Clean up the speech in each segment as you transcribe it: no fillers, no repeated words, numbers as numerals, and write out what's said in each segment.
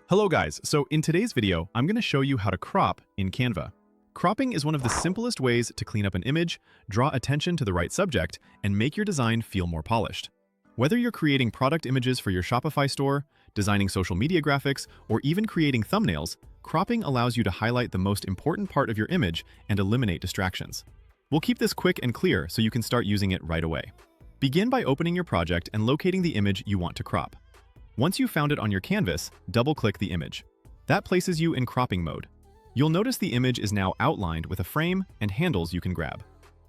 Hello guys, so in today's video, I'm going to show you how to crop in Canva. Cropping is one of the simplest ways to clean up an image, draw attention to the right subject, and make your design feel more polished. Whether you're creating product images for your Shopify store, designing social media graphics, or even creating thumbnails, cropping allows you to highlight the most important part of your image and eliminate distractions. We'll keep this quick and clear so you can start using it right away. Begin by opening your project and locating the image you want to crop. Once you've found it on your canvas, double-click the image. That places you in cropping mode. You'll notice the image is now outlined with a frame and handles you can grab.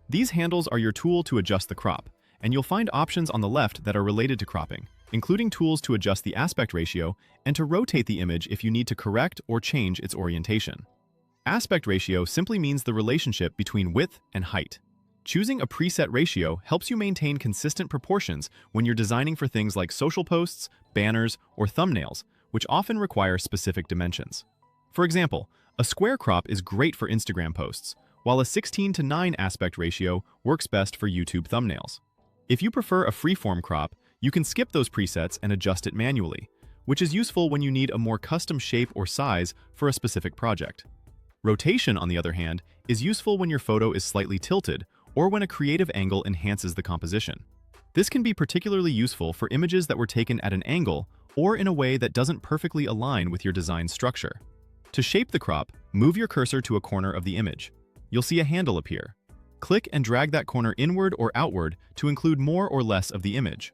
These handles are your tool to adjust the crop, and you'll find options on the left that are related to cropping, including tools to adjust the aspect ratio and to rotate the image if you need to correct or change its orientation. Aspect ratio simply means the relationship between width and height. Choosing a preset ratio helps you maintain consistent proportions when you're designing for things like social posts, banners, or thumbnails, which often require specific dimensions. For example, a square crop is great for Instagram posts, while a 16:9 aspect ratio works best for YouTube thumbnails. If you prefer a freeform crop, you can skip those presets and adjust it manually, which is useful when you need a more custom shape or size for a specific project. Rotation, on the other hand, is useful when your photo is slightly tilted or when a creative angle enhances the composition. This can be particularly useful for images that were taken at an angle or in a way that doesn't perfectly align with your design structure. To shape the crop, move your cursor to a corner of the image. You'll see a handle appear. Click and drag that corner inward or outward to include more or less of the image.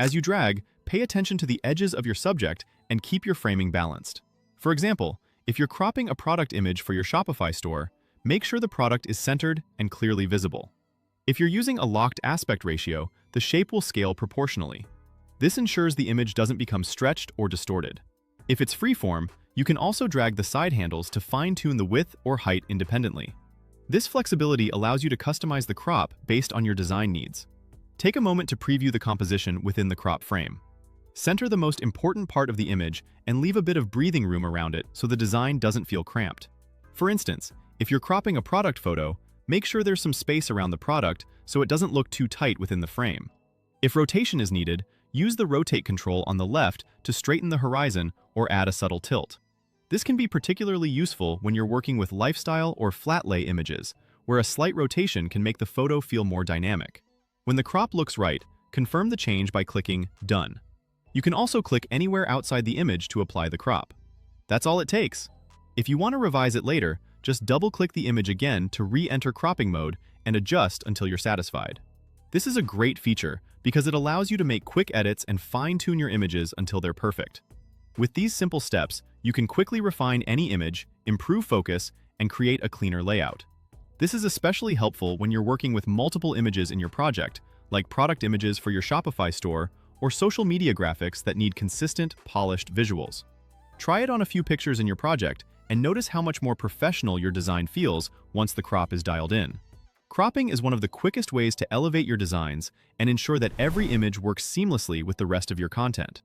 As you drag, pay attention to the edges of your subject and keep your framing balanced. For example, if you're cropping a product image for your Shopify store, make sure the product is centered and clearly visible. If you're using a locked aspect ratio, the shape will scale proportionally. This ensures the image doesn't become stretched or distorted. If it's freeform, you can also drag the side handles to fine-tune the width or height independently. This flexibility allows you to customize the crop based on your design needs. Take a moment to preview the composition within the crop frame. Center the most important part of the image and leave a bit of breathing room around it so the design doesn't feel cramped. For instance, if you're cropping a product photo, make sure there's some space around the product so it doesn't look too tight within the frame. If rotation is needed, use the rotate control on the left to straighten the horizon or add a subtle tilt. This can be particularly useful when you're working with lifestyle or flat lay images, where a slight rotation can make the photo feel more dynamic. When the crop looks right, confirm the change by clicking Done. You can also click anywhere outside the image to apply the crop. That's all it takes. If you want to revise it later, just double-click the image again to re-enter cropping mode and adjust until you're satisfied. This is a great feature because it allows you to make quick edits and fine-tune your images until they're perfect. With these simple steps, you can quickly refine any image, improve focus, and create a cleaner layout. This is especially helpful when you're working with multiple images in your project, like product images for your Shopify store or social media graphics that need consistent, polished visuals. Try it on a few pictures in your project and notice how much more professional your design feels once the crop is dialed in. Cropping is one of the quickest ways to elevate your designs and ensure that every image works seamlessly with the rest of your content.